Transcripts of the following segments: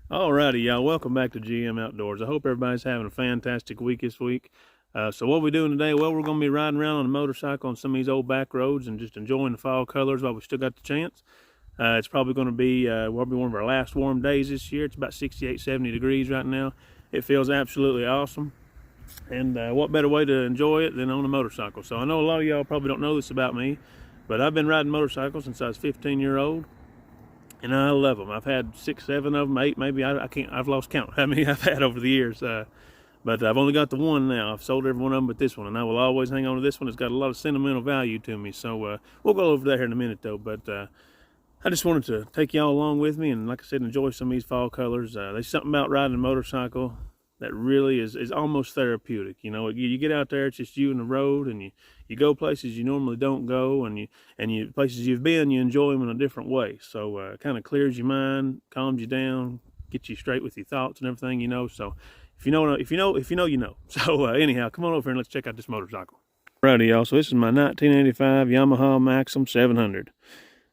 Alrighty, y'all, welcome back to GM Outdoors. I hope everybody's having a fantastic week this week. So what are we doing today? Well, we're going to be riding around on a motorcycle on some of these old back roads and just enjoying the fall colors while we still got the chance. It's probably going to be one of our last warm days this year. It's about 68, 70 degrees right now. It feels absolutely awesome. And what better way to enjoy it than on a motorcycle? So I know a lot of y'all probably don't know this about me, but I've been riding motorcycles since I was 15-year-old. And I love them. I've had 6, 7 of them, 8 maybe. I can't. I've lost count how many I've had over the years. But I've only got the one now. I've sold every one of them but this one, and I will always hang on to this one. It's got a lot of sentimental value to me. So we'll go over that here in a minute, though. But I just wanted to take y'all along with me, and like I said, enjoy some of these fall colors. There's something about riding a motorcycle that really is almost therapeutic. You know, you get out there, it's just you and the road, and you go places you normally don't go, and you places you've been, you enjoy them in a different way. So it kind of clears your mind, calms you down, gets you straight with your thoughts and everything, you know. So if you know, you know. So anyhow, come on over here and let's check out this motorcycle. Alrighty, y'all. So this is my 1985 Yamaha Maxim 700.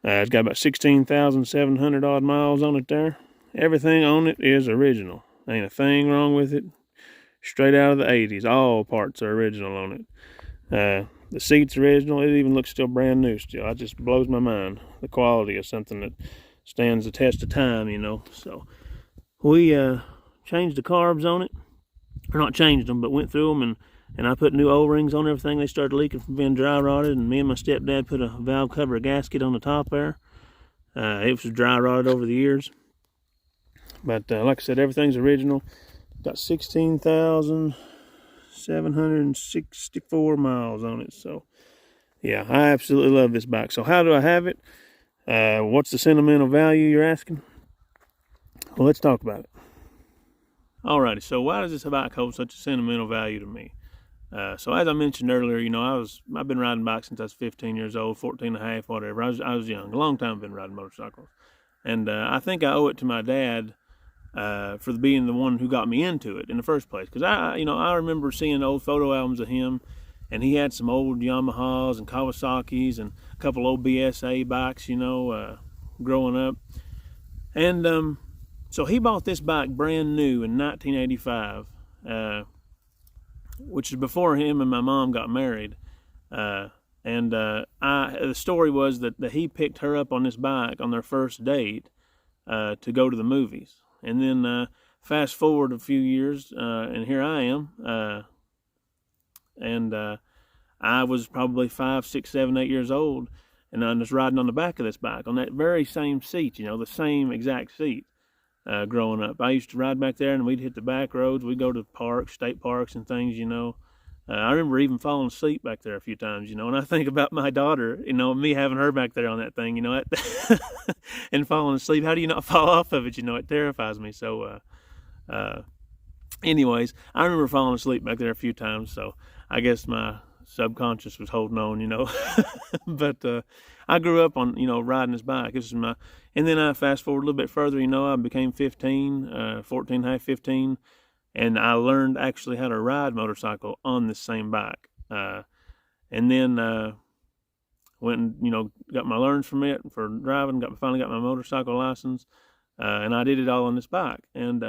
It's got about 16,700 odd miles on it there. Everything on it is original. Ain't a thing wrong with it. Straight out of the 80s. All parts are original on it. The seat's original. It even looks still brand new still. It just blows my mind. The quality of something that stands the test of time, you know. So we changed the carbs on it. Or not changed them, but went through them and I put new O-rings on everything. They started leaking from being dry rotted, and me and my stepdad put a valve cover gasket on the top there. It was dry rotted over the years. But like I said, everything's original. Got 16,764 miles on it. So yeah, I absolutely love this bike. So how do I have it? What's the sentimental value, you're asking? Well, let's talk about it. Alrighty, so why does this bike hold such a sentimental value to me? So as I mentioned earlier, you know, I've been riding bikes since I was 15 years old, 14 and a half, whatever. I was young, a long time I've been riding motorcycles. And I think I owe it to my dad for being the one who got me into it in the first place. Because I remember seeing old photo albums of him, and he had some old Yamahas and Kawasaki's and a couple old BSA bikes, you know, growing up. And so he bought this bike brand new in 1985, which is before him and my mom got married. The story was that he picked her up on this bike on their first date to go to the movies. And then fast forward a few years, and here I am. I was probably 5, 6, 7, 8 years old, and I'm just riding on the back of this bike on that very same seat, you know, the same exact seat. Growing up, I used to ride back there, and we'd hit the back roads. We'd go to parks, state parks, and things, you know. I remember even falling asleep back there a few times, you know. And I think about my daughter, you know, me having her back there on that thing, you know, and falling asleep. How do you not fall off of it? You know, it terrifies me. So, anyways, I remember falling asleep back there a few times. So I guess my subconscious was holding on, you know. But I grew up on, you know, riding this bike. This is my, and then I fast forward a little bit further, you know, I became 15, 14 and a half, 15, and I learned actually how to ride motorcycle on this same bike. And then went and, you know, got my learns from it for driving, finally got my motorcycle license, and I did it all on this bike. And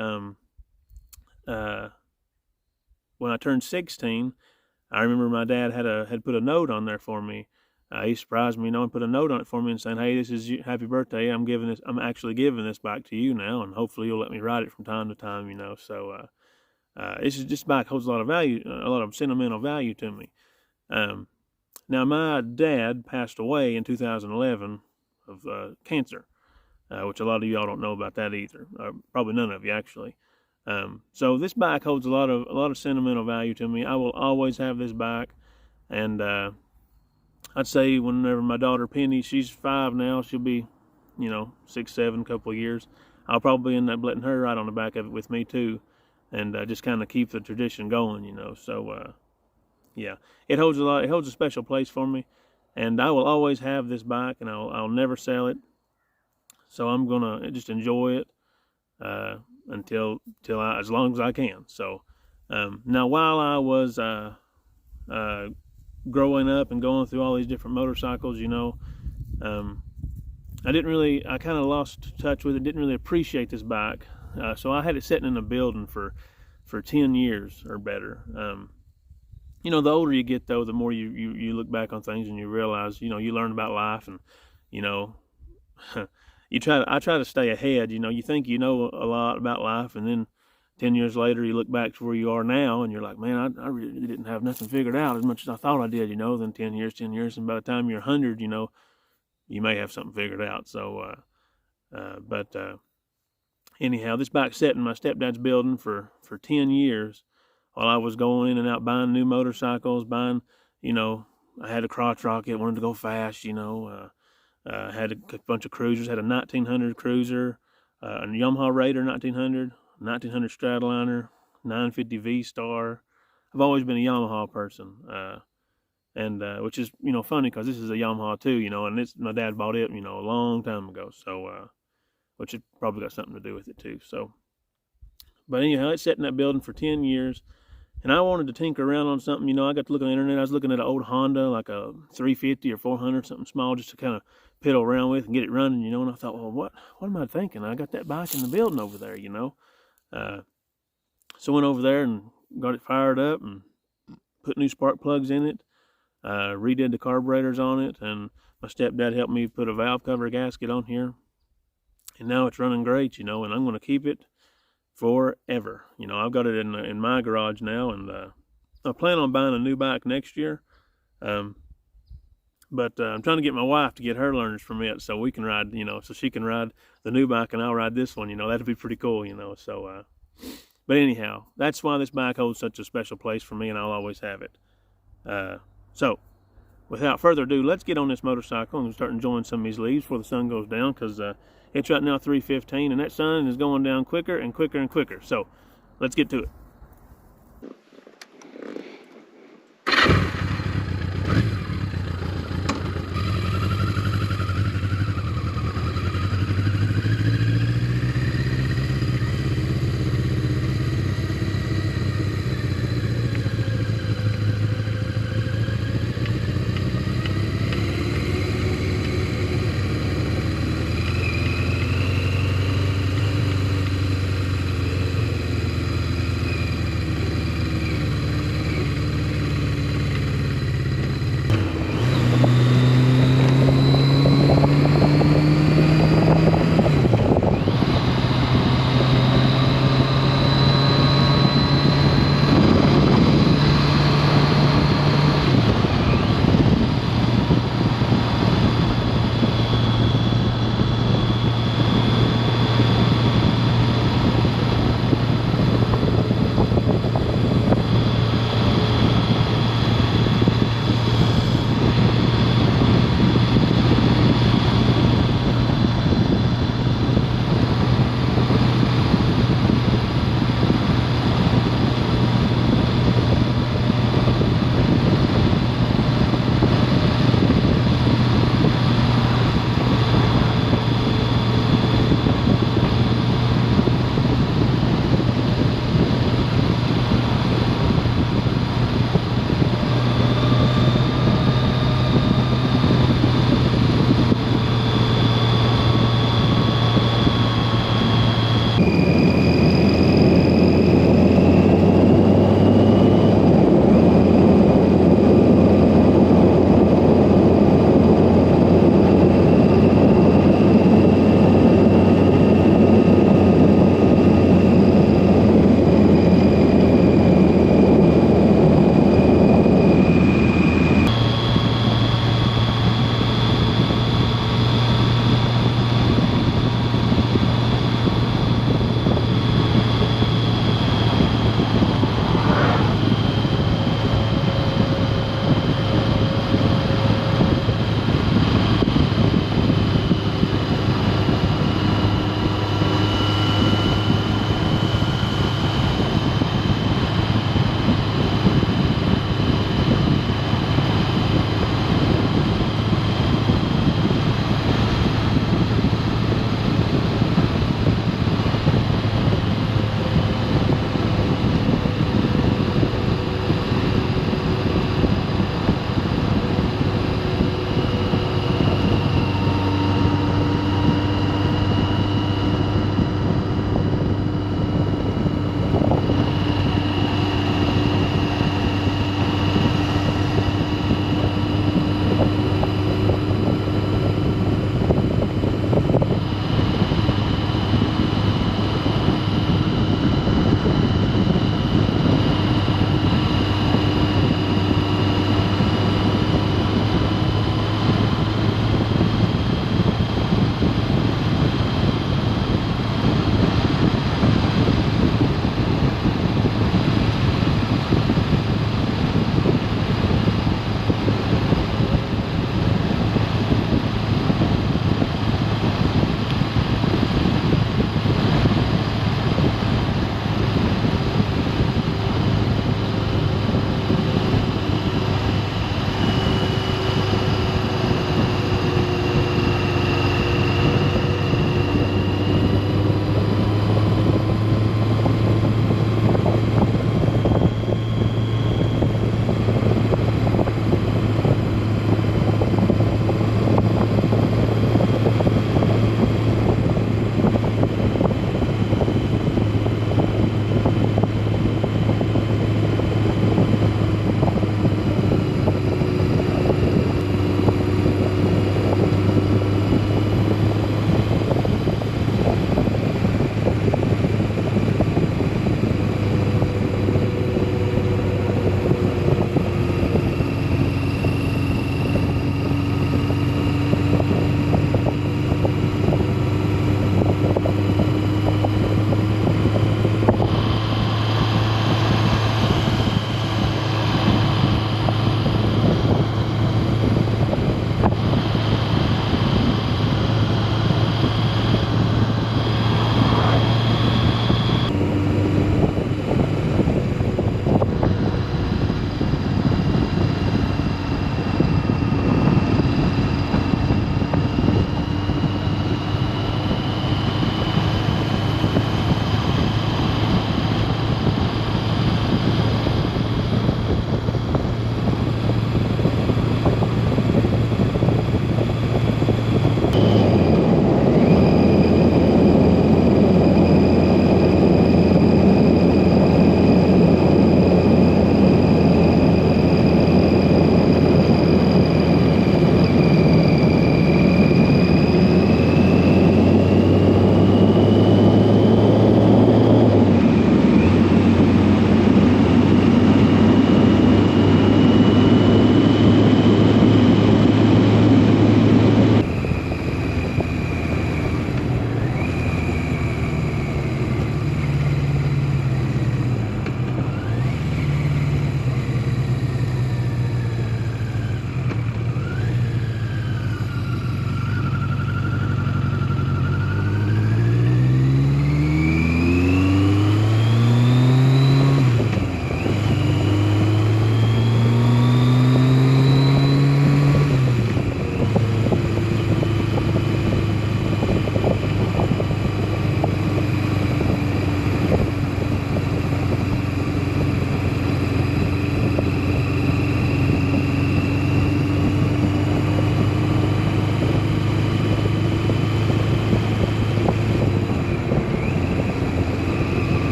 when I turned 16, I remember my dad had put a note on there for me. He surprised me, you know, and put a note on it for me and saying, "Hey, this is happy birthday. I'm actually giving this bike to you now, and hopefully you'll let me ride it from time to time, you know." So this bike holds a lot of value, a lot of sentimental value to me. Now my dad passed away in 2011 of cancer, which a lot of y'all don't know about that either. Probably none of you actually. So this bike holds a lot of sentimental value to me. I will always have this bike, and I'd say whenever my daughter Penny, she's 5 now, she'll be, you know, 6, 7, couple of years, I'll probably end up letting her ride on the back of it with me too, and just kind of keep the tradition going, you know. So yeah, it holds a special place for me, and I will always have this bike, and I'll never sell it. So I'm gonna just enjoy it until as long as I can. So now while I was growing up and going through all these different motorcycles, you know, I kind of lost touch with it, didn't really appreciate this bike So I had it sitting in a building for 10 years or better. You know, the older you get, though, the more you look back on things and you realize, you know, you learn about life, and, you know, I try to stay ahead. You know, you think you know a lot about life, and then 10 years later, you look back to where you are now, and you're like, man, I really didn't have nothing figured out as much as I thought I did, you know. Then 10 years, and by the time you're 100, you know, you may have something figured out. So, anyhow, this bike sat in my stepdad's building for 10 years while I was going in and out buying new motorcycles, you know, I had a crotch rocket, wanted to go fast, you know, had a bunch of cruisers, had a 1900 cruiser, a Yamaha Raider 1900 Stradliner, 950 V-Star. I've always been a Yamaha person, and which is, you know, funny because this is a Yamaha too, you know, and my dad bought it, you know, a long time ago, so, which it probably got something to do with it too, so. But anyhow, it sat in that building for 10 years, and I wanted to tinker around on something, you know. I got to look on the internet. I was looking at an old Honda, like a 350 or 400, something small, just to kind of piddle around with and get it running, you know. And I thought, well, what am I thinking? I got that bike in the building over there, you know. So I went over there and got it fired up and put new spark plugs in it, redid the carburetors on it, and my stepdad helped me put a valve cover gasket on here. And now it's running great, you know, and I'm going to keep it forever. You know, I've got it in my garage now, and I plan on buying a new bike next year. But I'm trying to get my wife to get her learners from it so we can ride, you know, so she can ride the new bike and I'll ride this one, you know. That'd be pretty cool, you know. So, but anyhow, that's why this bike holds such a special place for me, and I'll always have it. So, without further ado, let's get on this motorcycle and start enjoying some of these leaves before the sun goes down, because it's right now 3:15, and that sun is going down quicker and quicker and quicker. So, let's get to it.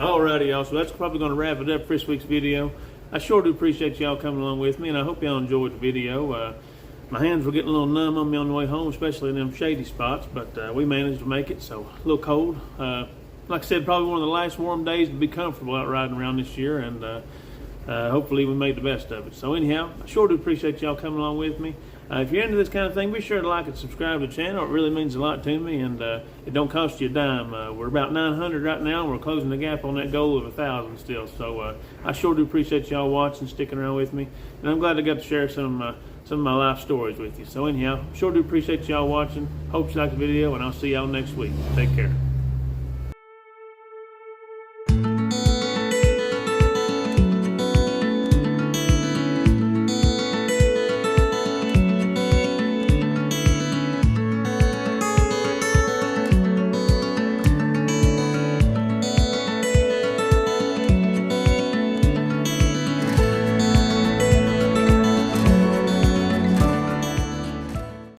Alrighty, y'all. So that's probably going to wrap it up for this week's video. I sure do appreciate y'all coming along with me, and I hope y'all enjoyed the video. My hands were getting a little numb on me on the way home, especially in them shady spots, but we managed to make it, so a little cold. Like I said, probably one of the last warm days to be comfortable out riding around this year, and hopefully we made the best of it. So anyhow, I sure do appreciate y'all coming along with me. If you're into this kind of thing, be sure to like and subscribe to the channel. It really means a lot to me, and it don't cost you a dime. We're about 900 right now, and we're closing the gap on that goal of 1,000 still. So I sure do appreciate y'all watching, sticking around with me, and I'm glad I got to share some of my life stories with you. So anyhow, sure do appreciate y'all watching. Hope you liked the video, and I'll see y'all next week. Take care.